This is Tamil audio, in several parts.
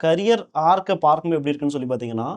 கரியர் ஆர்க்க பார்க்கும்போது எப்படி இருக்குன்னு சொல்லி பார்த்தீங்கன்னா,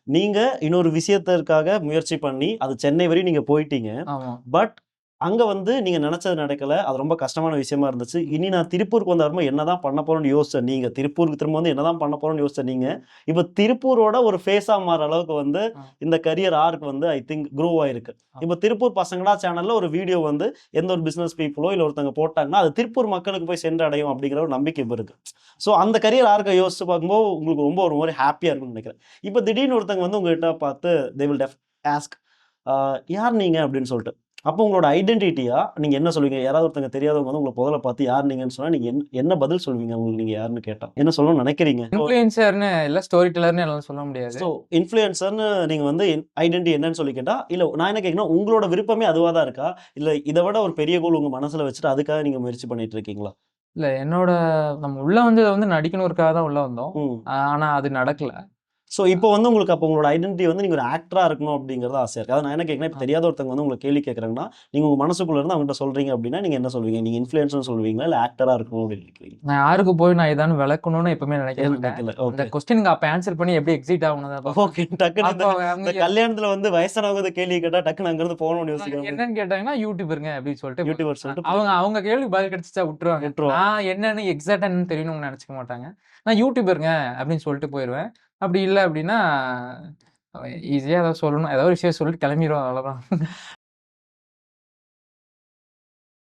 நீங்க இன்னொரு விஷயத்திற்காக முயற்சி பண்ணி, அது சென்னை வரையும் நீங்க போயிட்டீங்க. ஆமா. பட் அங்க வந்து நீங்க நெனச்சது நடக்கல. அது ரொம்ப கஷ்டமான விஷயமா இருந்துச்சு. இனி நான் திருப்பூருக்கு வந்து வரும்போது என்னதான் பண்ண போறேன்னு யோசிச்ச நீங்க, திருப்பூருக்கு திரும்ப வந்து என்னதான் பண்ண போறேன்னு யோசிச்ச நீங்க, இப்ப திருப்பூரோட ஒரு ஃபேஸா மாறுற அளவுக்கு வந்து ஆ. இந்த கரியர் ஆர்க் வந்து ஐ திங்க் க்ரோ ஆயிருக்கு. இப்ப திருப்பூர் பசங்களா சேனல்ல ஒரு வீடியோ வந்து எந்த ஒரு பிசினஸ் பீப்பிளோ இல்ல ஒருத்தங்க போட்டாங்கன்னா, அது திருப்பூர் மக்களுக்கு போய் சென்றடையும் அப்படிங்கிற ஒரு நம்பிக்கை இப்ப இருக்கு. ஸோ அந்த கரியர் ஆர்க்க யோசிச்சு பார்க்கும்போது உங்களுக்கு ரொம்ப ஒரு மாரி ஹேப்பியா இருக்கும்னு நெனைக்கிறேன். இப்ப திடீர்னு ஒருத்தங்க வந்து உங்ககிட்ட பார்த்து தே வில் ஆஸ்க் ஆ யார் நீங்க? அப்படின்னு சொல்லிட்டு. அப்போ உங்களோட ஐடென்டிட்டியா நீங்க என்ன சொல்லுவீங்க? யாராவது ஒருத்தங்க தெரியாதவங்க வந்து உங்கள முதல்ல பார்த்து யார் நீங்கன்னு சொன்னா, நீங்க என்ன பதில் சொல்லுவீங்க? அவங்களுக்கு நீங்க யாருன்னு கேட்டா? என்ன சொல்லணும்னு நெனைக்கிறீங்க? இன்ஃப்ளூயன்சர்ன்னு இல்ல ஸ்டோரி டெல்லர்ன்னு எல்லாம் சொல்ல முடியாது. ஸோ இன்ஃப்ளூயன்சர்ன்னு நீங்க வந்து ஐடென்டிட்டி என்னன்னு சொல்லி கேட்டா, இல்ல நான் என்ன கேட்கிறேன்னா, உங்களோட விருப்பமே அதுவா தான் இருக்கா? இல்ல இத விட ஒரு பெரிய கோல் உங்க மனசுல வச்சுட்டு அதுக்காக நீங்க முயற்சி பண்ணிட்டு இருக்கீங்களா? இல்ல என்னோட நம்ம உள்ள வந்தது வந்து நடிக்கணும்றதுக்காக தான் உள்ள வந்தோம். ம். ஆனா அது நடக்கல. ஸோ இப்போ வந்து உங்களுக்கு அப்போ உங்களோட ஐடென்டிட்டி வந்து நீங்க ஒரு ஆக்டரா இருக்கணும் அப்படிங்கிறது ஆசையா இருக்கு. அதாவது நான் என்ன கேட்கிறேன்னா, இப்ப ஆ. தெரியாத ஒருத்தவங்க வந்து உங்கள கேள்வி கேட்கறாங்கன்னா, நீங்க உங்க மனசுக்குள்ள இருந்து அவங்ககிட்ட சொல்றீங்க அப்படின்னா, நீங்க என்ன சொல்வீங்க? நீங்க இன்ஃப்ளூயன்சர்ன்னு சொல்லுவீங்களா? இல்ல ஆக்டரா இருக்கணும் அப்படின்னு நினைக்கிறீங்களா? நான் யாருக்கு போய் நான் ஏதான்னு விளக்கணும்னு எப்பவுமே நினைக்க ஏன்னு மாட்டேன். நினைக்கல. அந்த ஓகே. கொஸ்டினுக்கு அப்ப ஆன்சர் பண்ணி எப்படி எக்ஸிட் ஆகணும்னு தான் பார்ப்பேன். ஓகே. டக்குனு இந்த அப்போ இந்த அவங்க கல்யாணத்துல வந்து வயசானவங்க வந்து கேள்வி கேட்டா டக்குனு அங்கிருந்து போகணும்னு யோசிக்காம என்னன்னு கேட்டாங்கன்னா, யூடியூபருங்க அப்படின்னு சொல்லிட்டு யூடியூபர் சொல்லிட்டு அவங்க அவங்க கேள்விக்கு பதில் கிடைச்சுட்டா விட்டுருவாங்க. விட்டுருவோம். நான் என்னன்னு எக்ஸாக்ட்டா என்னன்னு தெரியணும்னு நினைச்சுக்க மாட்டாங்க. நான் யூடியூபருங்க அப்படின்னு சொல்லிட்டு போயிருவேன். அப்படி இல்ல அப்படின்னா, ஈஸியா ஏதாவது சொல்லணும். ஏதோ ஒரு விஷயம் சொல்லிட்டு கிளம்பிருவேன் அவ்வளோதான்.